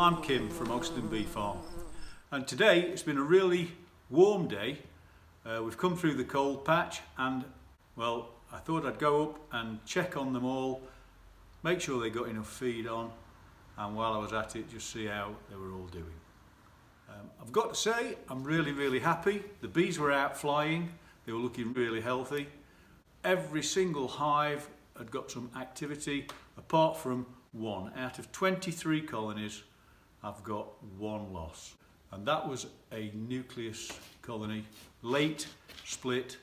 I'm Kim from Ogston Bee Farm, and today it's been a really warm day. We've come through the cold patch and, well, I thought I'd go up and check on them all, make sure they got enough feed on, and while I was at it, just see how they were all doing. I've got to say, I'm really happy. The bees were out flying, they were looking really healthy. Every single hive had got some activity, apart from one. Out of 23 colonies, I've got one loss. And that was a nucleus colony, late split,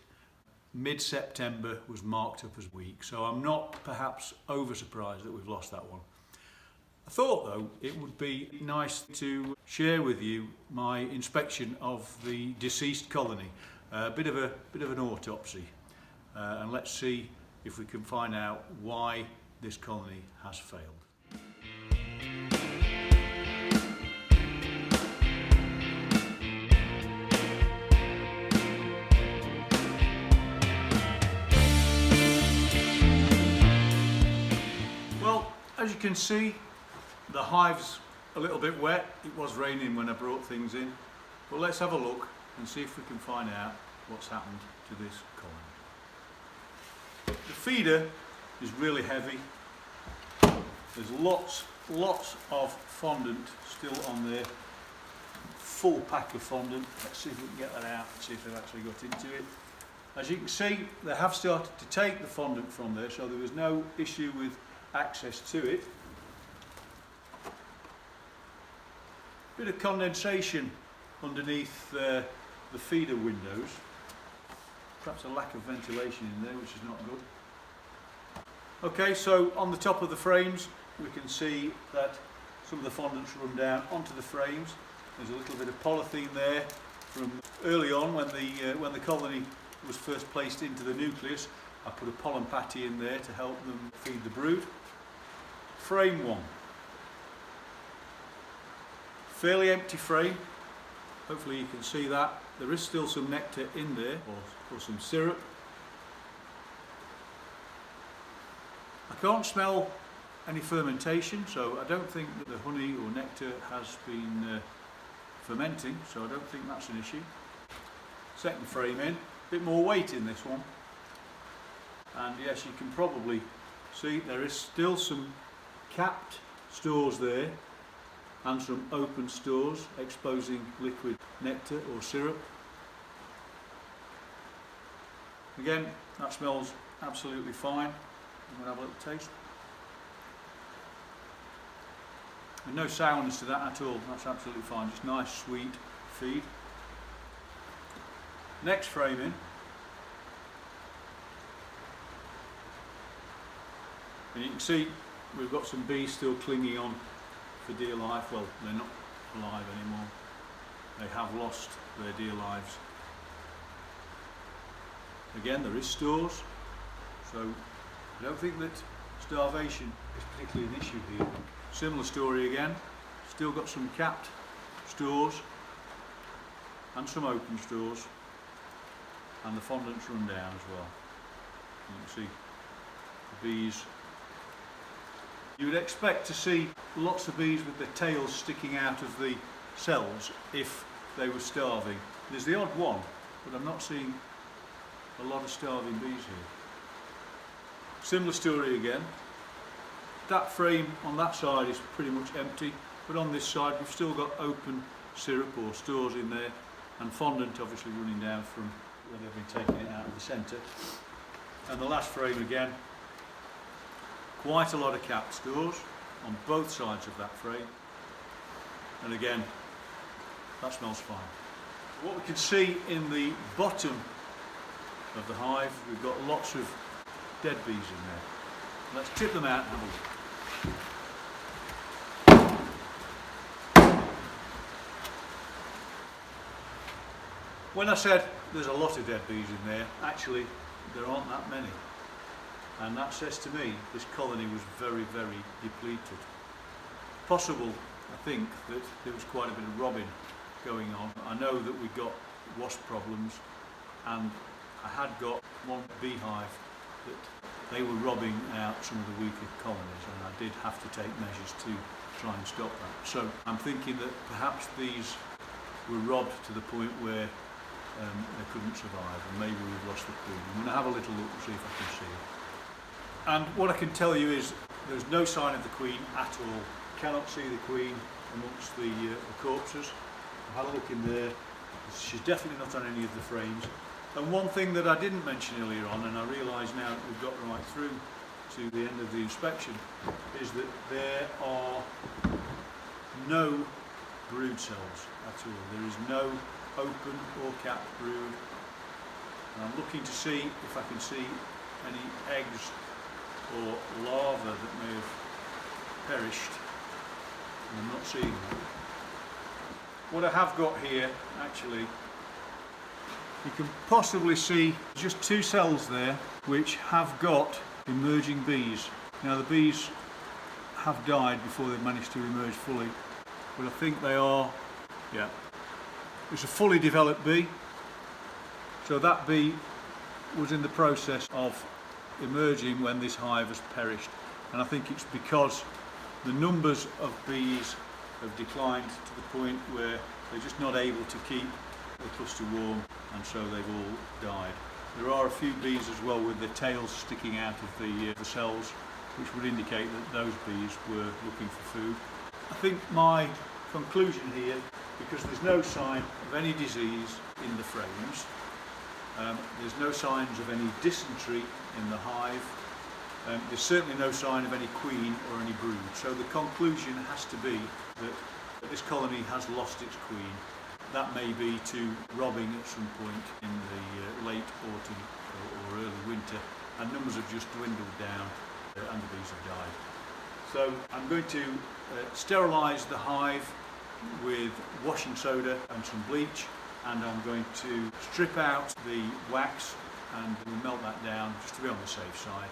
mid-September was marked up as weak. So I'm not perhaps over surprised that we've lost that one. I thought though it would be nice to share with you my inspection of the deceased colony, a bit of an autopsy, and let's see if we can find out why this colony has failed. Well, as you can see, the hive's a little bit wet. It was raining when I brought things in, but let's have a look and see if we can find out what's happened to this colony. The feeder is really heavy. There's lots of fondant still on there. Full pack of fondant. Let's see if we can get that out and see if they've actually got into it. As you can see, they have started to take the fondant from there, so there was no issue with access to it. Bit of condensation underneath the feeder windows. Perhaps a lack of ventilation in there, which is not good. Okay, so on the top of the frames we can see that some of the fondant's run down onto the frames. There's a little bit of polythene there from early on when the colony was first placed into the nucleus. I put a pollen patty in there to help them feed the brood. Frame 1. Fairly empty frame. Hopefully you can see that. There is still some nectar in there, or some syrup. I can't smell any fermentation, so I don't think that the honey or nectar has been fermenting, so I don't think that's an issue. Second frame in, a bit more weight in this one. And yes, you can probably see there is still some capped stores there and some open stores exposing liquid nectar or syrup. Again, that smells absolutely fine. I'm going to have a little taste. And no sourness to that at all, that's absolutely fine, just nice sweet feed. Next frame in. And you can see we've got some bees still clinging on for dear life. Well, they're not alive anymore. They have lost their dear lives. Again, there is stores, so I don't think that starvation is particularly an issue here. Similar story again, still got some capped stores and some open stores, and the fondant's run down as well. You can see the bees. You would expect to see lots of bees with their tails sticking out of the cells if they were starving. There's the odd one, but I'm not seeing a lot of starving bees here. Similar story again. That frame on that side is pretty much empty, but on this side we've still got open syrup or stores in there, and fondant obviously running down from where they've been taking it out of the centre. And the last frame again, quite a lot of capped stores on both sides of that frame, and again that smells fine. What we can see in the bottom of the hive, we've got lots of dead bees in there. Let's tip them out and have a look. When I said there's a lot of dead bees in there, actually there aren't that many. And that says to me this colony was very depleted. Possible, I think, that there was quite a bit of robbing going on. I know that we got wasp problems, and I had got one beehive that they were robbing out some of the weaker colonies, and I did have to take measures to try and stop that. So I'm thinking that perhaps these were robbed to the point where they couldn't survive, and maybe we've lost the queen. I'm going to have a little look and see if I can see it. And what I can tell you is there's no sign of the queen at all. Cannot see the queen amongst the corpses. I've had a look in there. She's definitely not on any of the frames. And one thing that I didn't mention earlier on, and I realise now that we've got right through to the end of the inspection, is that there are no brood cells at all. There is no open or capped brood. And I'm looking to see if I can see any eggs or larvae that may have perished, and I'm not seeing them. What I have got here, actually, you can possibly see just 2 cells there which have got emerging bees. Now the bees have died before they've managed to emerge fully, but I think they are, yeah. It's a fully developed bee, so that bee was in the process of emerging when this hive has perished, and I think it's because the numbers of bees have declined to the point where they're just not able to keep the cluster warm, and so they've all died. There are a few bees as well with their tails sticking out of the cells, which would indicate that those bees were looking for food. I think my conclusion here, because there's no sign of any disease in the frames, there's no signs of any dysentery in the hive, there's certainly no sign of any queen or any brood, so the conclusion has to be that this colony has lost its queen. That may be to robbing at some point in the late autumn or early winter, and numbers have just dwindled down and the bees have died. So I'm going to sterilise the hive with washing soda and some bleach, and I'm going to strip out the wax and we'll melt that down just to be on the safe side.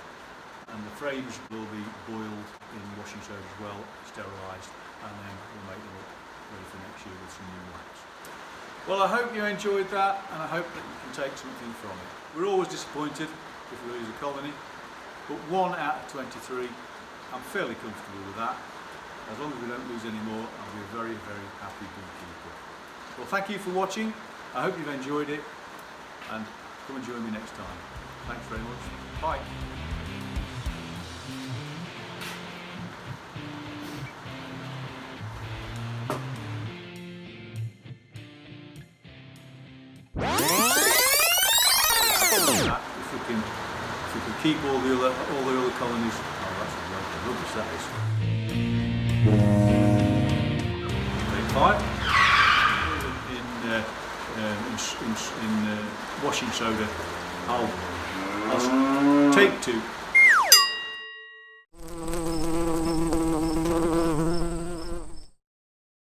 And the frames will be boiled in washing soda as well, sterilised, and then we'll make them up ready for next year with some new wax. Well, I hope you enjoyed that, and I hope that you can take something from it. We're always disappointed if we lose a colony, but 1 out of 23, I'm fairly comfortable with that. As long as we don't lose any more, I'll be a very, very happy beekeeper. Well, thank you for watching. I hope you've enjoyed it, and come and join me next time. Thanks very much. Bye. If we can keep all the other colonies, oh, that's a load of rubbish that is. Take 5 in washing soda. I'll take 2.